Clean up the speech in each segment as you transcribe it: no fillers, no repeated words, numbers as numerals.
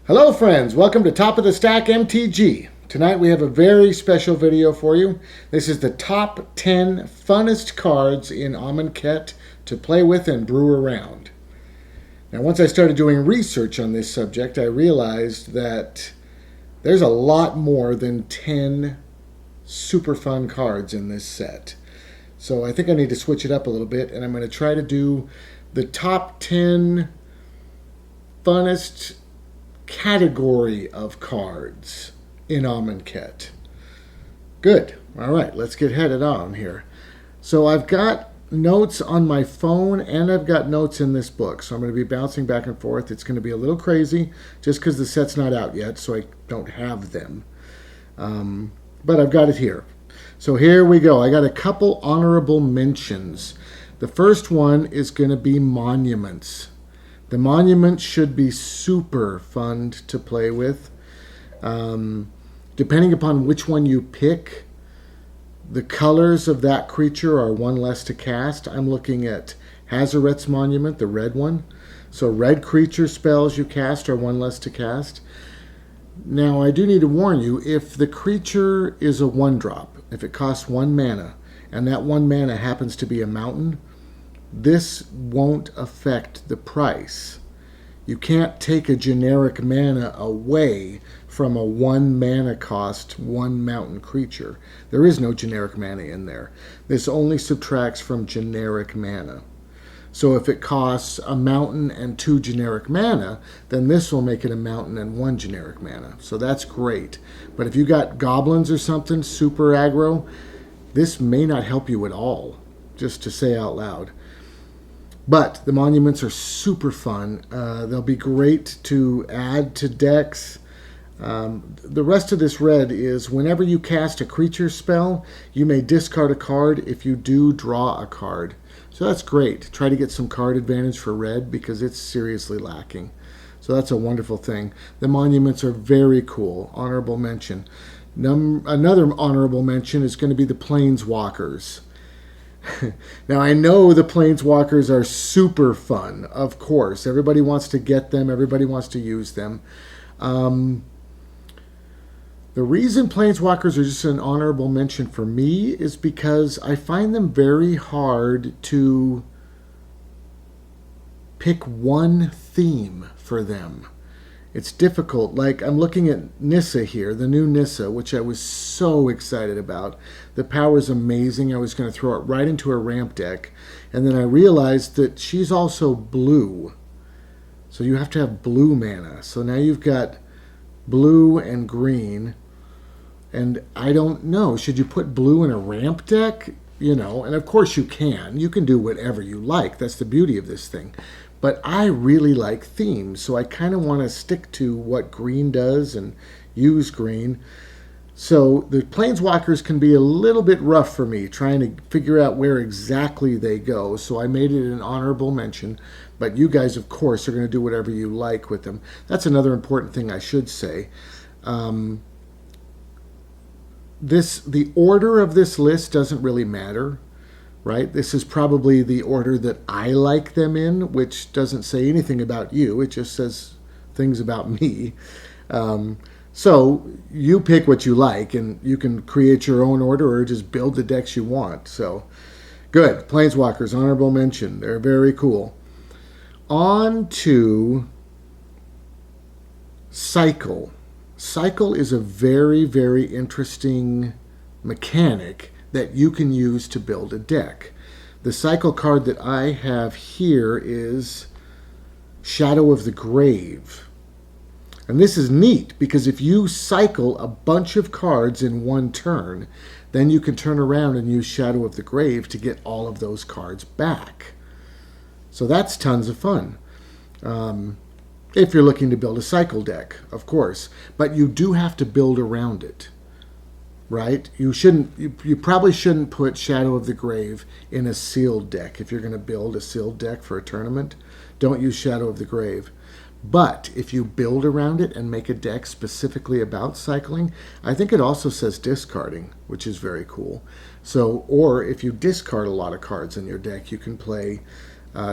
Hello friends, welcome to Top of the Stack MTG. Tonight we have a very special video for you. This is the top 10 funnest cards in Amonkhet to play with and brew around. Now once I started doing research on this subject, I realized that there's a lot more than 10 super fun cards in this set. So I think I need to switch it up a little bit, and I'm going to try to do the top 10 funnest category of cards in Amonkhet. Good. All right, let's get headed on here. So I've got notes on my phone and I've got notes in this book. So I'm going to be bouncing back and forth. It's going to be a little crazy just because the set's not out yet, so I don't have them. But I've got it here. So here we go. I got a couple honorable mentions. The first one is going to be monuments. The monuments should be super fun to play with. Depending upon which one you pick, the colors of that creature are one less to cast. I'm looking at Hazaret's Monument, the red one. So red creature spells you cast are one less to cast. Now I do need to warn you, if the creature is a 1-drop, if it costs 1 mana, and that 1 mana happens to be a mountain, this won't affect the price. You can't take a generic mana away from a 1 mana cost 1 mountain creature. There is no generic mana in there. This only subtracts from generic mana. So if it costs a mountain and 2 generic mana, then this will make it a mountain and 1 generic mana. So that's great. But if you got goblins or something, super aggro, this may not help you at all, just to say out loud. But the monuments are super fun. They'll be great to add to decks. The rest of this red is whenever you cast a creature spell, you may discard a card. If you do, draw a card. So that's great. Try to get some card advantage for red because it's seriously lacking. So that's a wonderful thing. The monuments are very cool. Honorable mention. Another honorable mention is going to be the Planeswalkers. Now, I know the Planeswalkers are super fun, of course. Everybody wants to get them. Everybody wants to use them. The reason Planeswalkers are just an honorable mention for me is because I find them very hard to pick one theme for them. It's difficult. Like, I'm looking at Nissa here, the new Nissa, which I was so excited about. The power's amazing. I was going to throw it right into a ramp deck. And then I realized that she's also blue. So you have to have blue mana. So now you've got blue and green. And I don't know. Should you put blue in a ramp deck? You know, and of course you can. You can do whatever you like. That's the beauty of this thing. But I really like themes, so I kind of want to stick to what green does and use green. So the Planeswalkers can be a little bit rough for me, trying to figure out where exactly they go. So I made it an honorable mention. But you guys, of course, are going to do whatever you like with them. That's another important thing I should say. The order of this list doesn't really matter. Right? This is probably the order that I like them in, which doesn't say anything about you. It just says things about me. So you pick what you like, and you can create your own order or just build the decks you want. So good. Planeswalkers, honorable mention. They're very cool. On to Cycle. Cycle is a very, very interesting mechanic that you can use to build a deck. The cycle card that I have here is Shadow of the Grave. And this is neat because if you cycle a bunch of cards in one turn, then you can turn around and use Shadow of the Grave to get all of those cards back. So that's tons of fun. If you're looking to build a cycle deck, of course. But you do have to build around it. Right? You probably shouldn't put Shadow of the Grave in a sealed deck. If you're going to build a sealed deck for a tournament, don't use Shadow of the Grave. But if you build around it and make a deck specifically about cycling, I think it also says discarding, which is very cool. So, or if you discard a lot of cards in your deck, you can play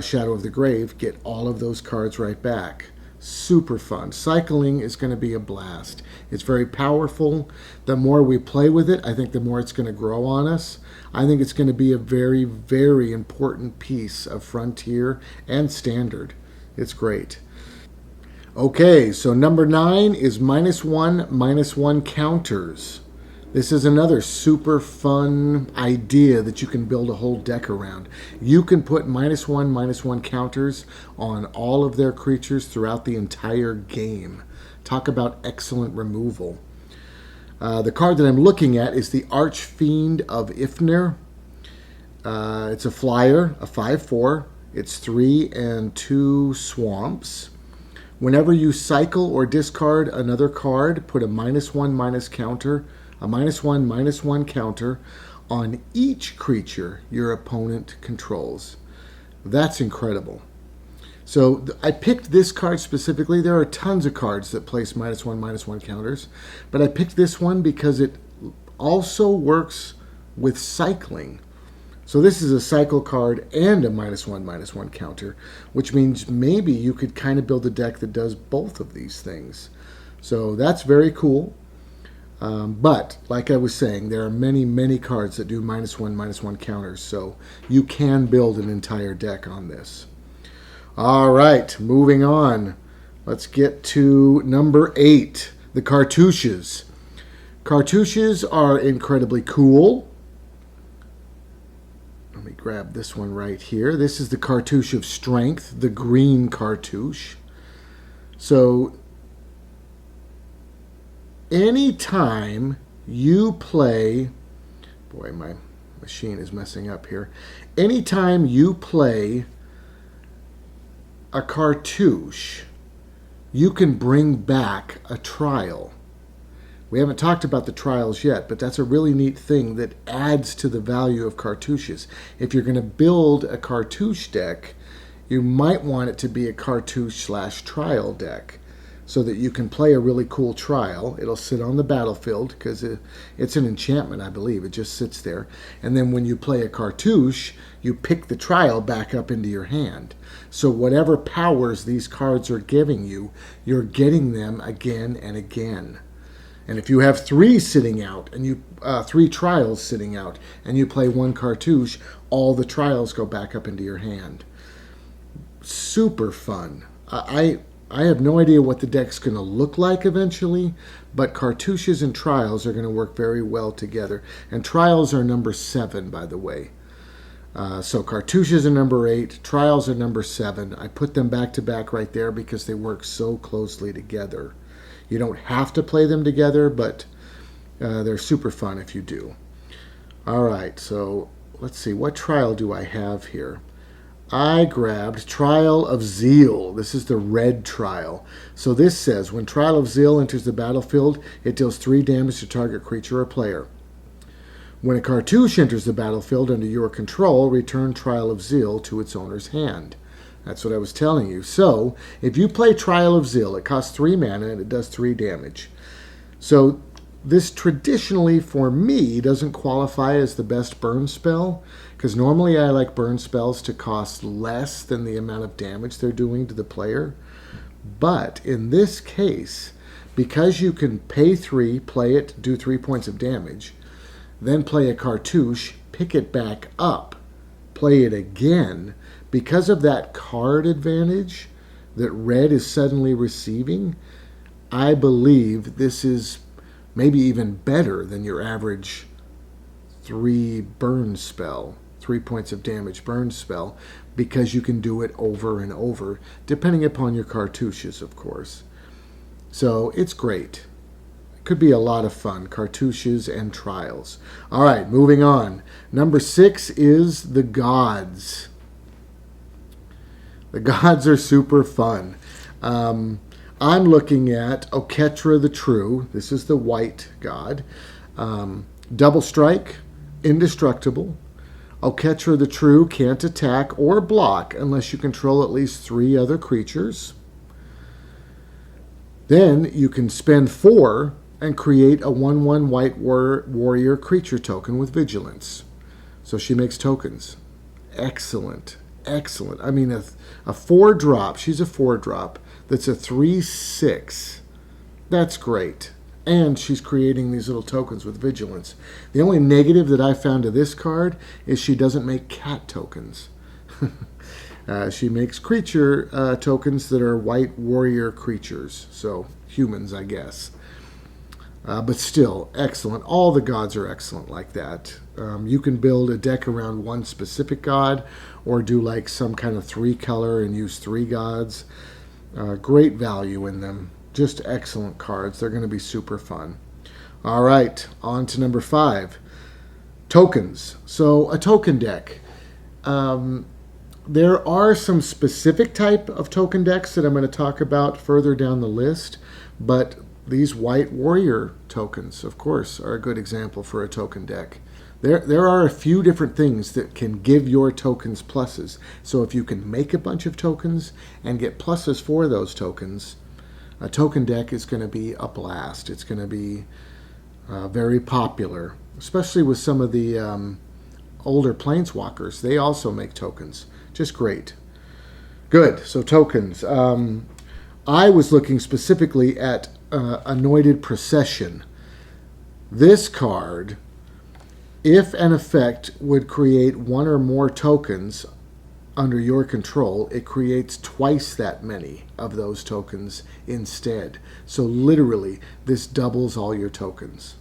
Shadow of the Grave, get all of those cards right back. Super fun. Cycling is going to be a blast. It's very powerful. The more we play with it, I think the more it's going to grow on us. I think it's going to be a very, very important piece of Frontier and Standard. It's great. Okay, so number 9 is -1/-1 counters. This is another super fun idea that you can build a whole deck around. You can put -1/-1 counters on all of their creatures throughout the entire game. Talk about excellent removal. The card that I'm looking at is the Archfiend of Ifnir. It's a flyer, a 5/4. It's 3 and 2 swamps. Whenever you cycle or discard another card, put a -1/- counter, a -1/-1 counter on each creature your opponent controls. That's incredible. So I picked this card specifically. There are tons of cards that place -1/-1 counters, but I picked this one because it also works with cycling. So this is a cycle card and a -1/-1 counter, which means maybe you could kind of build a deck that does both of these things. So that's very cool. But like I was saying, there are many, many cards that do -1/-1 counters, so you can build an entire deck on this. All right, moving on. Let's get to number 8, the cartouches. Cartouches are incredibly cool. Let me grab this one right here. This is the Cartouche of Strength, the green cartouche. So anytime you play, boy, my machine is messing up here. Anytime you play a cartouche, you can bring back a trial. We haven't talked about the trials yet, but that's a really neat thing that adds to the value of cartouches. If you're going to build a cartouche deck, you might want it to be a cartouche/trial deck so that you can play a really cool trial. It'll sit on the battlefield because it's an enchantment, I believe. It just sits there. And then when you play a cartouche, you pick the trial back up into your hand. So whatever powers these cards are giving you, you're getting them again and again. And if you have 3 sitting out, and you 3 trials sitting out, and you play 1 cartouche, all the trials go back up into your hand. Super fun. I have no idea what the deck's going to look like eventually, but cartouches and trials are going to work very well together. And trials are number 7, by the way. So cartouches are number 8, trials are number 7. I put them back to back right there because they work so closely together. You don't have to play them together, but they're super fun if you do. All right, so let's see. What trial do I have here? I grabbed Trial of Zeal. This is the red trial. So this says, when Trial of Zeal enters the battlefield, it deals 3 damage to target creature or player. When a cartouche enters the battlefield under your control, return Trial of Zeal to its owner's hand. That's what I was telling you. So, if you play Trial of Zeal, it costs 3 mana and it does 3 damage. So, this traditionally, for me, doesn't qualify as the best burn spell, because normally I like burn spells to cost less than the amount of damage they're doing to the player. But in this case, because you can pay 3, play it, do 3 points of damage, then play a cartouche, pick it back up, play it again. Because of that card advantage that red is suddenly receiving, I believe this is maybe even better than your average 3 burn spell, 3 points of damage burn spell, because you can do it over and over, depending upon your cartouches, of course. So it's great. It could be a lot of fun, cartouches and trials. All right, moving on. Number 6 is the Gods. The Gods are super fun. I'm looking at Oketra the True. This is the white god. Double strike, indestructible. Oketra the True can't attack or block unless you control at least 3 other creatures. Then you can spend 4 and create a 1/1 white warrior creature token with vigilance. So she makes tokens. Excellent. Excellent. I mean, a 4-drop. She's a 4-drop that's a 3/6. That's great. And she's creating these little tokens with vigilance. The only negative that I found to this card is she doesn't make cat tokens. She makes creature tokens that are white warrior creatures. So humans, I guess. But still, excellent. All the gods are excellent like that. You can build a deck around one specific god or do like some kind of 3-color and use 3 gods. Great value in them. Just excellent cards. They're going to be super fun. All right, on to number 5. Tokens. So a token deck. There are some specific type of token decks that I'm going to talk about further down the list, but these white warrior tokens, of course, are a good example for a token deck. There are a few different things that can give your tokens pluses. So if you can make a bunch of tokens and get pluses for those tokens, a token deck is going to be a blast. It's going to be very popular, especially with some of the older Planeswalkers. They also make tokens. Just great. Good. So tokens. I was looking specifically at Anointed Procession. This card, if an effect would create 1 or more tokens under your control, it creates twice that many of those tokens instead. So literally, this doubles all your tokens.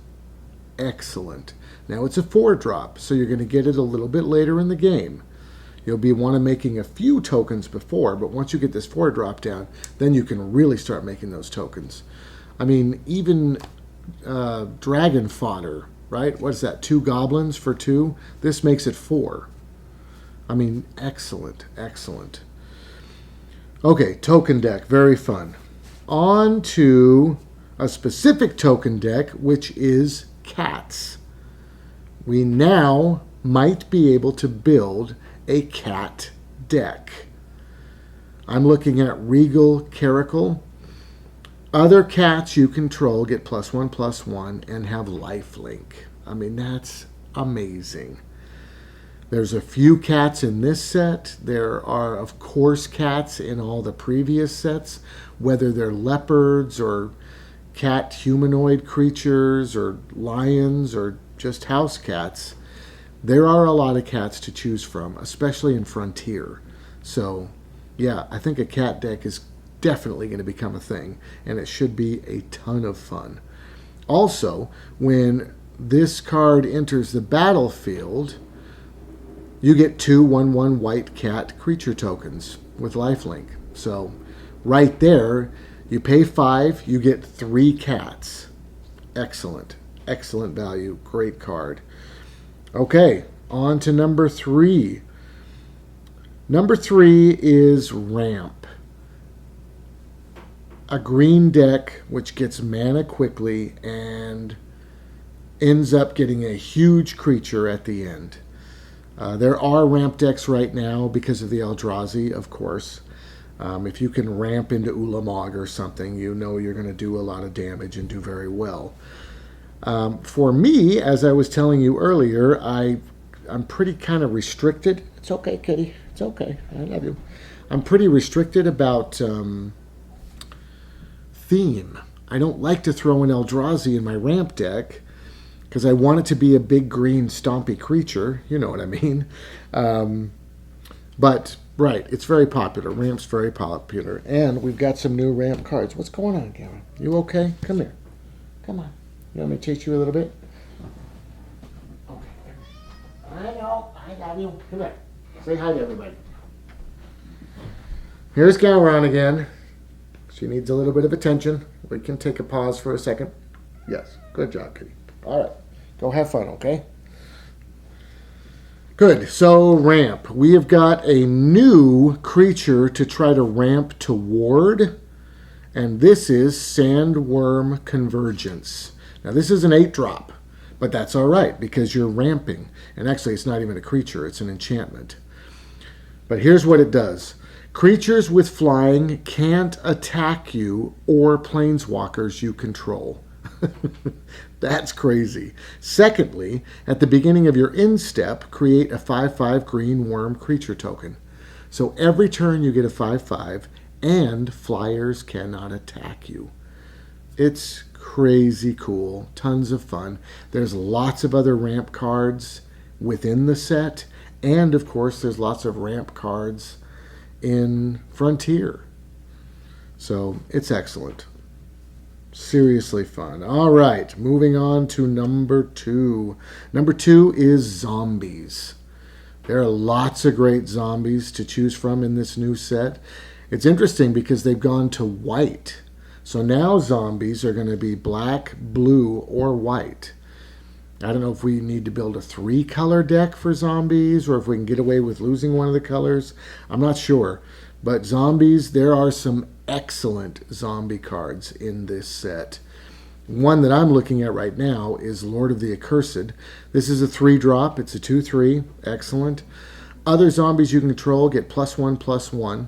Excellent. Now it's a 4-drop, so you're going to get it a little bit later in the game. You'll be making a few tokens before, but once you get this 4-drop down, then you can really start making those tokens. I mean, even dragon fodder, right? What is that, 2 goblins for 2? This makes it 4. I mean, excellent, excellent. Okay, token deck, very fun. On to a specific token deck, which is cats. We now might be able to build a cat deck. I'm looking at Regal Caracal. Other cats you control get +1/+1 and have lifelink. I mean, that's amazing. There's a few cats in this set. There are, of course, cats in all the previous sets, whether they're leopards or cat humanoid creatures or lions or just house cats. There are a lot of cats to choose from, especially in Frontier. So, yeah, I think a cat deck is definitely going to become a thing, and it should be a ton of fun. Also, when this card enters the battlefield, you get 2 1/1 white cat creature tokens with lifelink. So right there, you pay 5, you get 3 cats. Excellent. Excellent value. Great card. Okay, on to number 3. Number 3 is Ramp. A green deck which gets mana quickly and ends up getting a huge creature at the end. There are ramp decks right now because of the Eldrazi, of course. If you can ramp into Ulamog or something, you know you're going to do a lot of damage and do very well. For me, as I was telling you earlier, I'm pretty kind of restricted. It's okay, kitty. It's okay. I love you. I'm pretty restricted about theme. I don't like to throw an Eldrazi in my ramp deck because I want it to be a big green stompy creature. You know what I mean. But, right, it's very popular. Ramp's very popular. And we've got some new ramp cards. What's going on, Gavin? You okay? Come here. Come on. You want me to chase you a little bit? Okay. I know. I got you. Come here. Say hi to everybody. Here's Gowron again. She needs a little bit of attention. We can take a pause for a second. Yes. Good job, kitty. All right. Go have fun, okay? Good. So, ramp. We have got a new creature to try to ramp toward, and this is Sandworm Convergence. Now, this is an 8-drop, but that's all right because you're ramping. And actually, it's not even a creature. It's an enchantment. But here's what it does. Creatures with flying can't attack you or planeswalkers you control. That's crazy. Secondly, at the beginning of your end step, create a 5/5 green worm creature token. So every turn you get a 5/5, and flyers cannot attack you. It's crazy cool, tons of fun. There's lots of other ramp cards within the set, and of course there's lots of ramp cards in Frontier. So it's excellent. Seriously fun. All right, moving on to number 2. Number 2 is zombies. There are lots of great zombies to choose from in this new set. It's interesting because they've gone to white. So now zombies are going to be black, blue, or white. I don't know if we need to build a 3-color deck for zombies or if we can get away with losing one of the colors. I'm not sure. But zombies, there are some excellent zombie cards in this set. One that I'm looking at right now is Lord of the Accursed. This is a 3-drop. It's a 2/3. Excellent. Other zombies you control get +1/+1.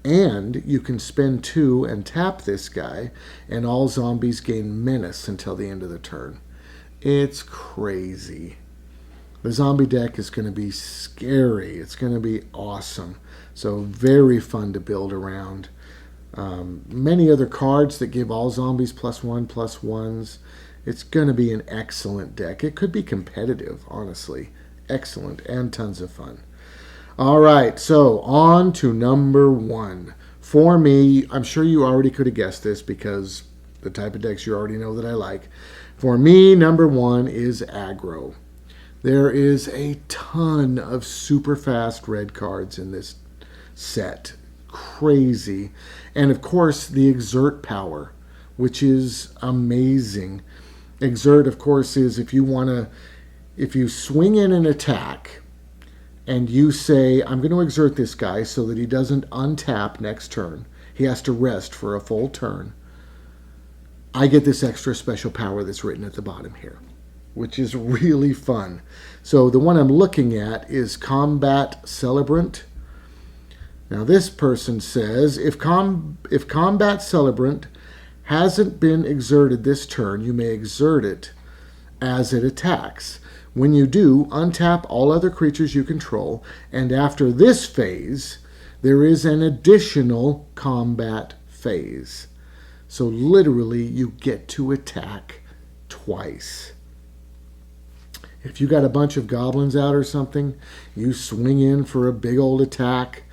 And you can spend 2 and tap this guy, and all zombies gain menace until the end of the turn. It's crazy. The zombie deck is going to be scary. It's going to be awesome. So very fun to build around. Many other cards that give all zombies +1/+1s. It's going to be an excellent deck. It could be competitive, honestly. Excellent and tons of fun. All right, so on to number 1. For me, I'm sure you already could have guessed this because the type of decks you already know that I like. For me, number 1 is Aggro. There is a ton of super fast red cards in this set. Crazy. And of course, the Exert power, which is amazing. Exert, of course, is if you swing in an attack and you say, I'm going to exert this guy so that he doesn't untap next turn. He has to rest for a full turn. I get this extra special power that's written at the bottom here, which is really fun. So the one I'm looking at is Combat Celebrant. Now this person says, if Combat Celebrant hasn't been exerted this turn, you may exert it as it attacks. When you do, untap all other creatures you control, and after this phase, there is an additional combat phase. So literally, you get to attack twice. If you got a bunch of goblins out or something, you swing in for a big old attack,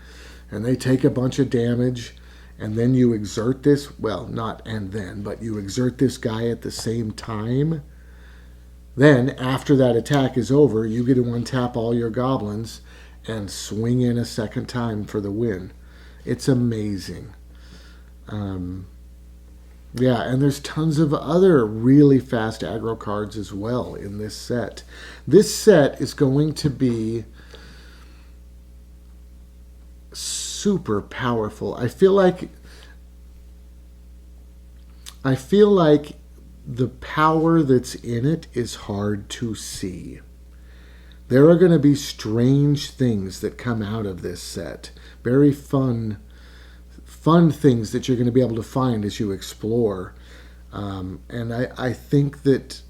and they take a bunch of damage, and then you exert this, well, not and then, but you exert this guy at the same time. Then, after that attack is over, you get to untap all your goblins and swing in a second time for the win. It's amazing. Yeah, and there's tons of other really fast aggro cards as well in this set. This set is going to be super powerful. I feel like the power that's in it is hard to see. There are going to be strange things that come out of this set. Very fun things that you're going to be able to find as you explore. And I think that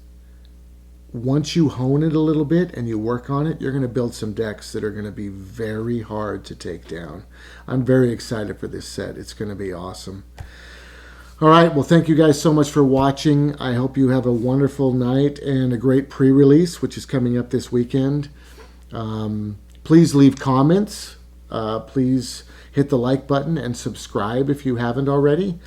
once you hone it a little bit and you work on it, you're going to build some decks that are going to be very hard to take down. I'm very excited for this set. It's going to be awesome. All right, well, thank you guys so much for watching. I hope you have a wonderful night and a great pre-release, which is coming up this weekend. Please leave comments. Please hit the like button and subscribe if you haven't already.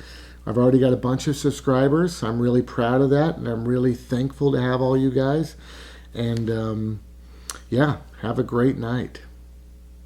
I've already got a bunch of subscribers. I'm really proud of that, and I'm really thankful to have all you guys. And, yeah, have a great night.